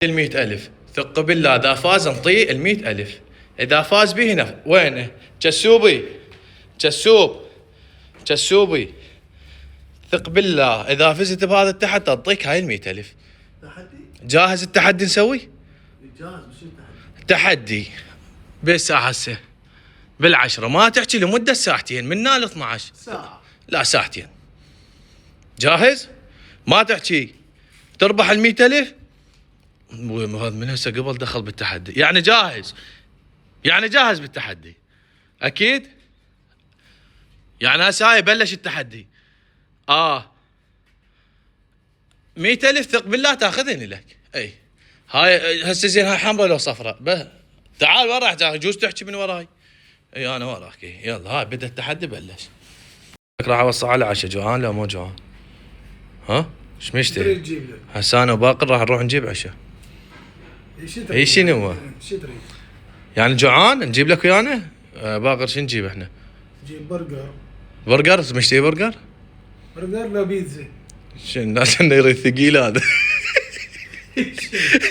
ال100,000 ثق بالله اذا فاز نطيه ال100,000. اذا فاز به هنا وينه؟ كسوبي كسوبي ثق بالله اذا فزت بهذا التحدي اعطيك هاي ال100,000. تحدي؟ جاهز التحدي نسوي؟ جاهز. بس التحدي تحدي بالساعة هسه بال10 ما تحكي لمدة ساعتين من هنا ل 12 ساعة. لا ساعتين. جاهز؟ ما تحكي تربح ال100,000. هذا من هسه قبل دخل بالتحدي يعني جاهز. يعني جاهز بالتحدي اكيد. يعني هسه هاي بلش التحدي. 100,000 ثق بالله تاخذهن لك. اي هاي هسه زين هاي حمراء لو صفراء تعال وين راح يجوز تحكي من وراي. اي انا وراك. يلا هاي بدا التحدي بلش. راح اوصل على عشاء. جوعان لا مو جوعان؟ ها ايش مشتري؟ تجيب لك؟ هسه انا وباقر راح نروح نجيب عشاء. اي شنو هو؟ شو تريد؟ يعني جوعان نجيب لك ويانا؟ باقر شو نجيب احنا؟ نجيب برجر. برجر مشتري برجر؟ برجر لا بيتزا. شنو الناس انه يريد ثقيل هذا.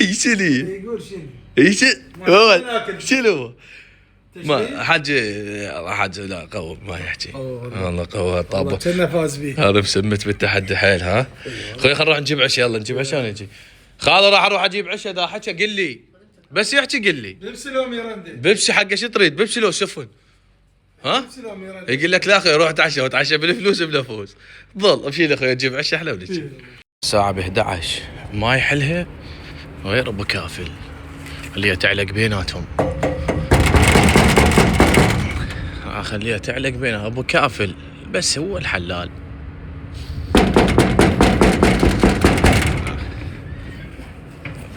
اي شنو؟ يقول شنو؟ اي ما شنو؟ ما تشريح؟ حاج لا قوي ما يحكي. والله قوي طابه. كنا فاز بيه. هذا مسمت بالتحدي حيل. ها اخوي خل نروح نجيب عشاء. يلا نجيب عشاء ونجي. خالد راح اروح اجيب عشاء. اذا حكى قل لي بس يحكي قل لي. بيبسي لو ميرندا. بيبسي حقه شو تريد؟ بيبسي لو سفن؟ ها بيبسي لو ميرندا. يقول لك لا اخوي روح اتعشى واتعشى بالفلوس بلا فوز. ظل ابشر اخوي تجيب عشاء احلى ونجي. الساعة ب 11 ما يحلها غير ابو كافل خليها تعلق بيناتهم. خليها تعلق بينها ابو كافل بس هو الحلال.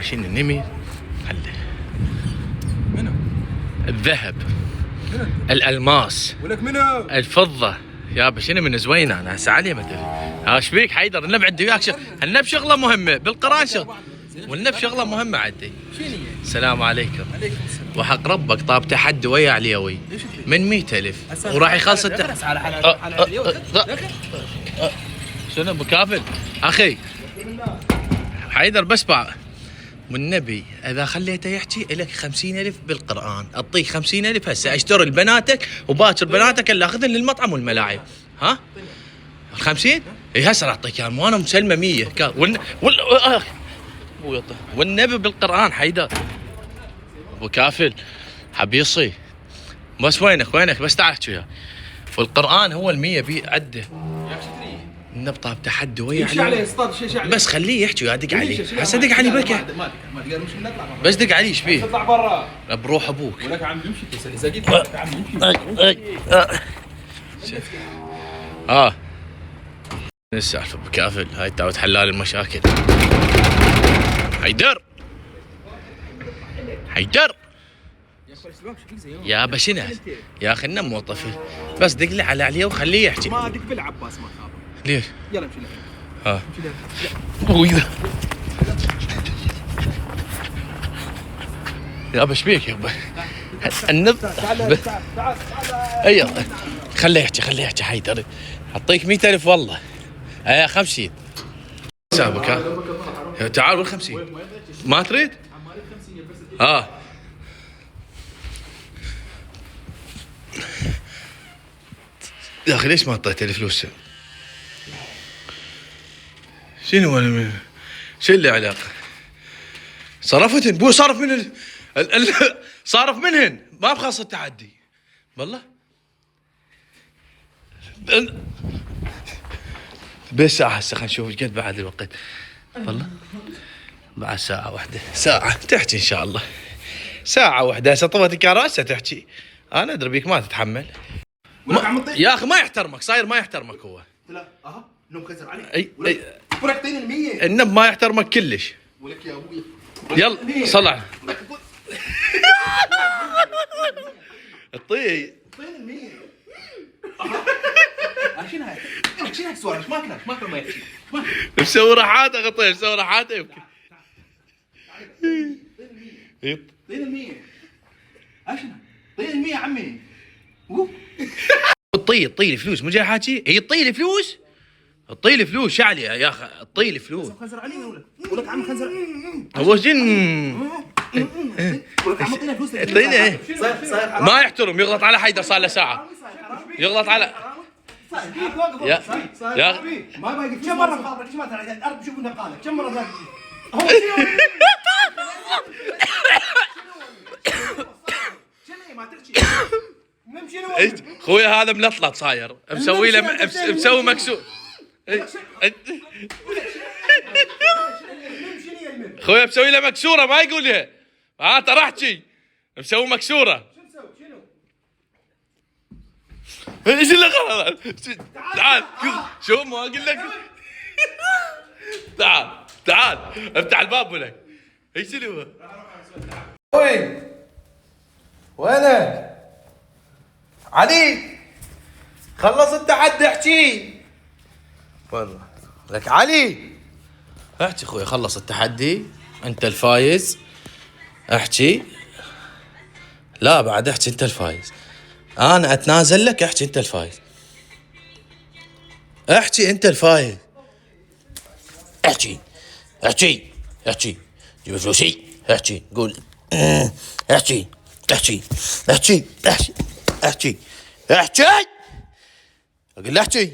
شنو النمي؟ خله منو؟ الذهب الالماس ولك منو؟ الفضة يابا شنو من زوينه. انا هسه علي ما ادري. ايش فيك حيدر؟ النب عندي وياك النب شغله مهمه بالقران شغله والنب شغله مهمه عندي. السلام عليكم. عليكم السلام. وحق ربك طاب تحدي ويا عليوي من 100,000 وراح يخلص شنو ابو كافل اخي حيدر بس والنبي اذا خليته يحكي لك 50,000 بالقران. اعطيك 50,000 هسه اشتري لبناتك وباكر بناتك اللي اخذن للمطعم والملاعب. ها 50 اي هسه راح اعطيك اياهم وانا مسلمه 100 والنبي بالقران حيدر. ابو كافل حبيصي بس وينك بس تعال احكي وياه. والقران هو ال100 بي عده. نبطه بتحدي ويا عليه بس خليه يحكي وياه. دق عليه هسه دق علي بكى بس دق علي ايش فيه؟ اطلع برا. بروح ابوك. ولك عم يمشي اذا جيت عم يمشي. السالفه ابو كافل هاي تعود حلال المشاكل. حيدر يا بشنو يا اخي انه مو طفل بس دق لي عليه وخليه يحكي. ما دق بالعباس ما خاب. ليش؟ يلا امشي ها يا ايش بيك يابا؟ النب تعال اي خليه يحكي حيدر. اعطيك 100,000 والله. 50 سابك. ها تعال وال 50 ما تريد؟ يا اخي ليش ما اعطيته الفلوس؟ شنو شو اللي علاقه؟ صرفتن بو صرف من صارف منهن ما بخلص التحدي والله. بس ساعة هسه خلينا نشوف ايش قد بعد الوقت. والله بعد ساعة واحدة. ساعة تحكي ان شاء الله. ساعة واحدة هسه طفتك يا راسه تحكي. انا ادري بيك ما تتحمل. يا اخي ما يحترمك صاير ما يحترمك هو. لا نوم كسر عليك. اي ولك طين ال100. النب ما يحترمك كلش. ولك يا ابوي يلا صلع الطي طين ال100. شنو هاي؟ شنو هالسوالف؟ ما كان ما يحكي. مسوي راحاته غطيه مسوي راحاته يمكن. طين ال100. شنو؟ طين ال100 عمي. تطي الفلوس مو جاي حاكي. هي تطي الفلوس اعطي لي فلوس شعلي يا اخي، اعطي لي فلوس. خنزر علي ولك عم خنزر. هو جن ولك عم اعطينا فلوس. اعطيني. صاير ما يحترم، يغلط على حيدر صار له ساعه، يغلط على يا يا ما باقي كم مره مخابرك؟ كم مره الارض شوف نقالك كم مره باقي. شنو ما تحكي نمشي إيش؟ خويا هذا ملطلط صاير، مسوي له مسوي مكسور. خويا مسوي له مكسوره ما يقولها. ترى احكي مسوي مكسوره. ايش اللي غلط؟ تعال شوف ما اقول لك. تعال افتح الباب ولك. ايش اللي هو؟ وينك؟ علي خلص التحدي احكي. والله لك علي احكي اخوي، خلص التحدي انت الفايز. احكي لا بعد احكي انت الفايز. انا اتنازل لك، احكي انت الفايز. احكي انت الفايز. احكي جيب فلوسي. احكي قول. احكي اقول احكي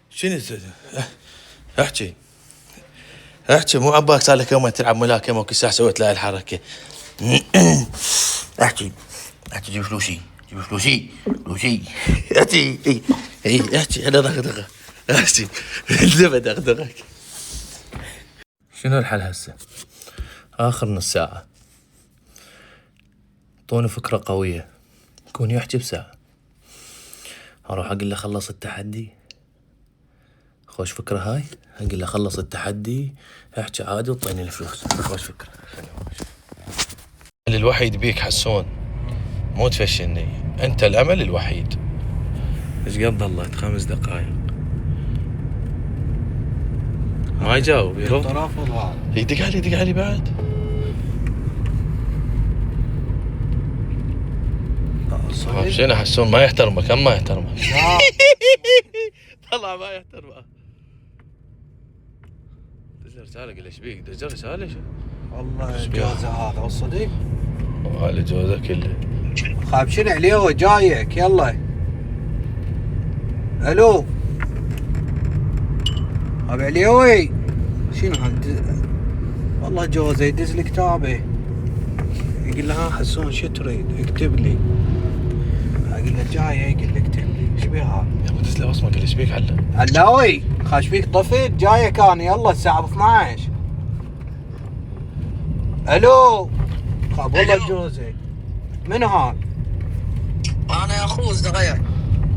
شنو احكي مو عباك صار لك يومين تلعب ملاكمه وكل ساعه سويت لها الحركه. احكي جيب فلوسي احكي انا دغدغه. احكي لما دغدغك. شنو الحل هسه؟ اخر نص ساعه طوني فكره قويه يكون يحكي بساعه. اروح اقول له خلص التحدي. خوش فكره هاي. اقول له خلص التحدي احكي عادي وطيني الفلوس. خوش فكره. الوحيد بيك حسون، مو تفشلني، انت الامل الوحيد. ايش قد ضلت 5 دقائق ما يجاوب. يدق علي بعد. شنو حسون ما يحترمك؟ ما يحترمك. طلع ما يحترمك. دز رسالة قل ايش بيك؟ دز رسالة شو؟ والله جوزه هذا والصديق. هذا جوزه كله. خايب شنو عليه جايك يلا. الو ابي عليوي شنو هاد؟ والله جوزه يدز لي كتابه يقول له ها حسون شو تريد؟ اكتب لي. اقول له جاي يقول لي اكتب لي. ايش بيها؟ يا ابو دز له بصمه قل ايش بيك علم. علاوي خاش فيك طفت جايك انا يلا الساعه 12. الو خاب والله جوزي. من هاد؟ انا يا اخوه صغير.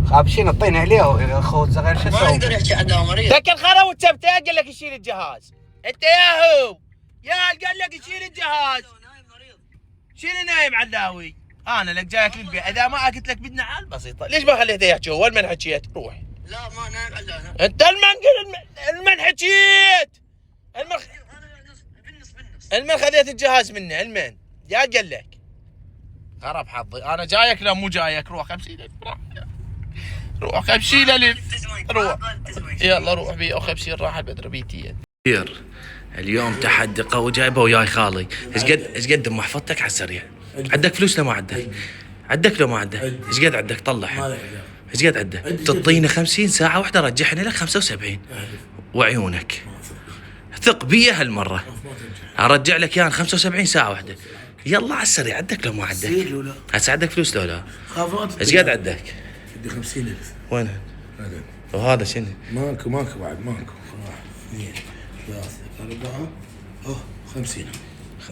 خاب شنو طين عليه يا اخو صغير شو ما اسوي؟ يقدر يحكي عنه مريض. تكل خرا وتبته قال لك يشيل الجهاز. انت ياهو يا قال لك يشيل الجهاز. شنو نايم علاوي؟ انا لك جايك للبيت، اذا ما قلت لك بدنا حل بسيطه، ليش ما خليته يحكي هو؟ المن حكيت روح. لا ما نايم علانه. انت المن حكيت. المن خذيت الجهاز منه. المن يا قال لك خرب حظي. انا جايك لا مو جايك. روح 50,000 روح 50,000 روح يلا روح بي 50 راح البدر بيتين. اليوم تحدي قوي جايبه وياي خالي. ايش قد محفظتك على السريع؟ عندك فلوس لو ما عندك؟ عندك لو ما عندك؟ ايش قد عندك طلع؟ ايش قد عندك؟ تعطيني 50 ساعة واحدة رجحني لك 75 وعيونك. ثق بي هالمرة ارجع لك اياه 75 ساعة واحدة. يلا على السريع. عندك لو ما عندك؟ هسه عندك فلوس لو لا؟ ايش قد عندك؟ بدي 50,000. وين هذا؟ وهذا شنو؟ ماكو بعد ماكو. 2 3 4 50.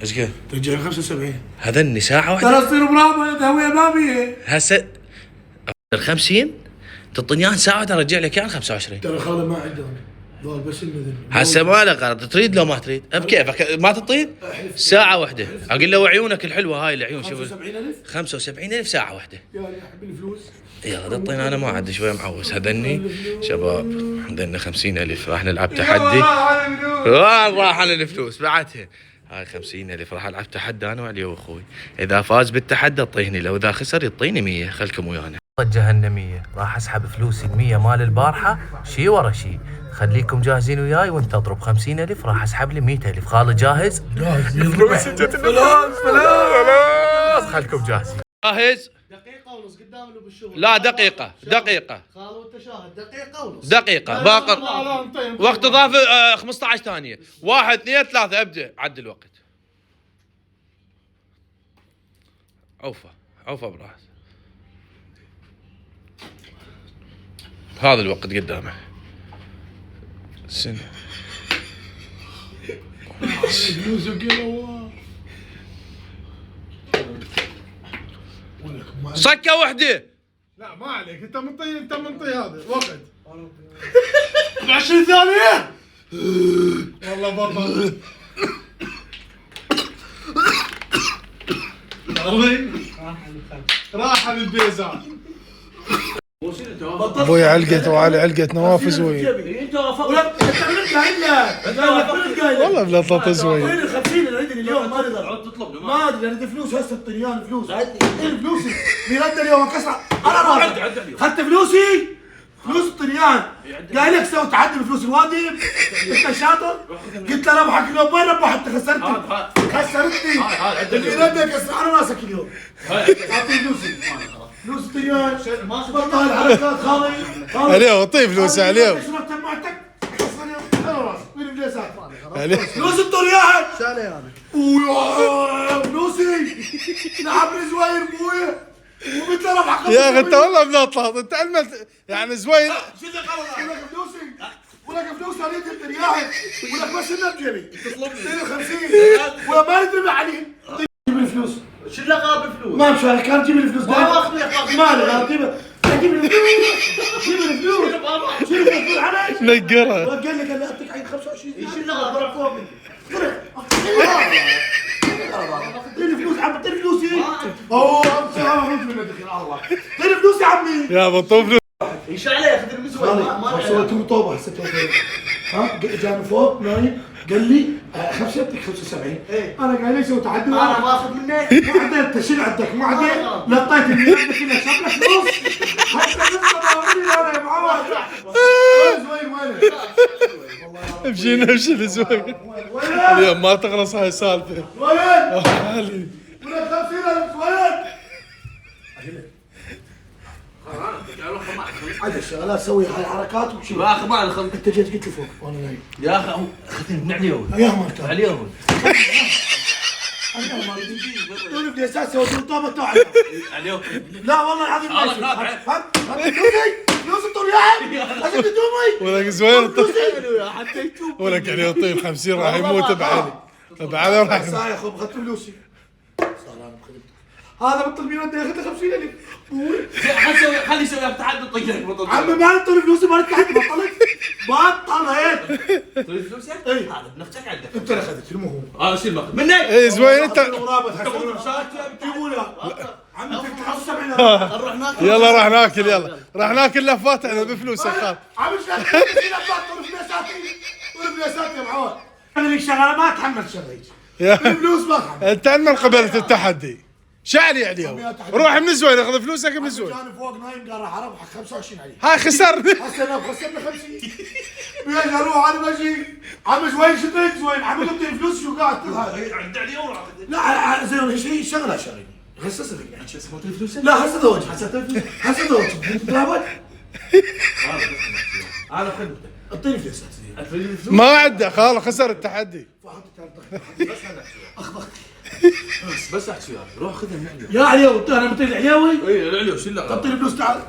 ايش قد؟ ترجع 75. هذني ساعة واحدة. ترى تصير برافو تهوية ما بيه. هسه 50 تعطيني اياه ساعة واحدة ارجع لك اياه 25. ترى خاله ما عندهم ضال بس المذن. هسه ما له غرض. تريد لو ما تريد بكيفك. ما تطيد ساعة واحدة. اقول له عيونك الحلوة هاي العيون شوف 75,000. 75,000 ساعة واحدة. يا حبي الفلوس. يلا تعطينا. انا ما عاد شوي معوس. هذني شباب عندنا 50,000 راح نلعب تحدي. راح على الفلوس بعدها. هاي 50,000 راح العب تحدي انا وعلي واخوي. اذا فاز بالتحدي اعطيني، لو اذا خسر يعطيني 100. خلكم ويانا. الجهنمية راح اسحب فلوسي ال100 مال البارحة شي ورا شي. خليكم جاهزين وياي وانتظروا ب50,000 راح اسحب لي 100,000. خالد جاهز؟ فلوس خلاص خليكم جاهزين. جاهز؟ دقيقة ونص قدام اللي بالشغل. لا دقيقة خالو وانت شاهد دقيقة ونص. دقيقة باقر وقت اضافي 15 ثانية. 1 2 3 ابدأ عد الوقت. عوفة براس. هذا الوقت قدامه. سنة صكة وحدة. لا ما عليك، انت منطي هذا وقت 20 ثانية. والله بطل. راح للبيزار. ابوي علقت وعلي علقت نواف زوين. انت وافقت. انت من قايل والله بلطة زوين. وين ال 50 اللي عندنا اليوم؟ ما نقدر تطلب ما ادري انا فلوس هسه الطليان فلوس. فلوسي بيرد اليوم كسر. انا راضي اخذت فلوسي. فلوس الطليان قايل لك سوي تعدي بفلوس الوادي. انت شاطر؟ قلت له ربحك اليوم. وين ربحت؟ خسرتني. اللي ردك كسر على راسك اليوم. اعطي فلوسي. فلوس الطليان بطل الحركات. خالي عليه اعطيه فلوس عليه. شربت معتك على راسك. وين الفلوسات؟ عليه فلوس الطليان شالي انا. فلوسي لعب زواير ابويا ومثل ربح. يا اخي انت والله بلطة. انت علمت يعني زوين. شو اللي غلط؟ ولك فلوسي ولك فلوس عليك الطليان ولك بس انه بجيبي تطلبني 50 وما ندري عليه. جيب الفلوس. شو اللي غاب الفلوس؟ ما مش كان جيب الفلوس. ما اخذ لك مالي. جيب الفلوس. جيب الفلوس. جيب الفلوس عليك. نقرها. قال لك انا اعطيك عين 25. شو اللي غاب؟ ضرب فوق مني. اعطيني فلوس عم. اعطيني فلوسي. اوه الله. اعطيني فلوس يا عمي. يا بطل فلوس. ايش عليه؟ خذ المزود. ما سويت له طوبه هسه. ها جاني فوق نايم قال لي 75. انا قايل لي سوي تحدي. انا ما اخذ منك. ما عديت. شيل عندك ما عديت. لطيت اللي عندك كله شاب لك فلوس. حتى لسه انا يا معود. زوين وين؟ امشي لزوين. اليوم ما تخلص هاي السالفة. وين؟ علي ولا 50,000 وين؟ عاد الشغلات سوي هاي الحركات وشي. يا اخي ما انا خلص. انت جيت قلت لي فوق وانا نايم. يا اخي اخذني من عليهم. يا مرتب عليهم. تقول بدي اساسا طابه تاعي. عليهم. لا والله العظيم فلوس الطليان. عشان تدومي. ولك زوين. حتى يشوف. ولك عليه يطيب 50 راح يموت بعلي. بعلي راح يموت. يا اخو اخذت فلوسي. هذا بطل مين ودي اخذ 50,000. خلي يسوي تحدي طيب. عمي ما نطلب فلوسي ما نتحدى. بطلت طيب فلوسك؟ اي هذا بنفسك عندك. انت اللي اخذت المهم. انا شيل ماخذ منك. اي زوين انت. جيبوا له عمي 75. نروح ناكل. يلا راح ناكل. يلا راح ناكل لفات احنا بفلوسك. خال عم شغال فلوساتي يا معود. انا لك شغله ما اتحمل شغلي. الفلوس ما اتحمل. انت من قبلت التحدي. شعلي عليهم. روح من زوين اخذ فلوسك من زوين. انا فوق نايم قال راح اربح 25 عليه. هاي خسرني. هسه خسرنا 50. بيجي اروح انا بجي عم زوين شطيت زوين عم قلت لي فلوس شو قاعد تظهر. عد علي ورا. لا زين شيء شغله شغله خسست لك يعني فلوس. لا هسه زوج هسه زوج تلعبت. انا خدمتك. اعطيني فلوسات. ما عنده خال خسر التحدي. بس احكي وياك روح خذها من عليهم. يا عليوي انا مطير العليوي. اي العليو شو اللي اعطيني فلوس تعال.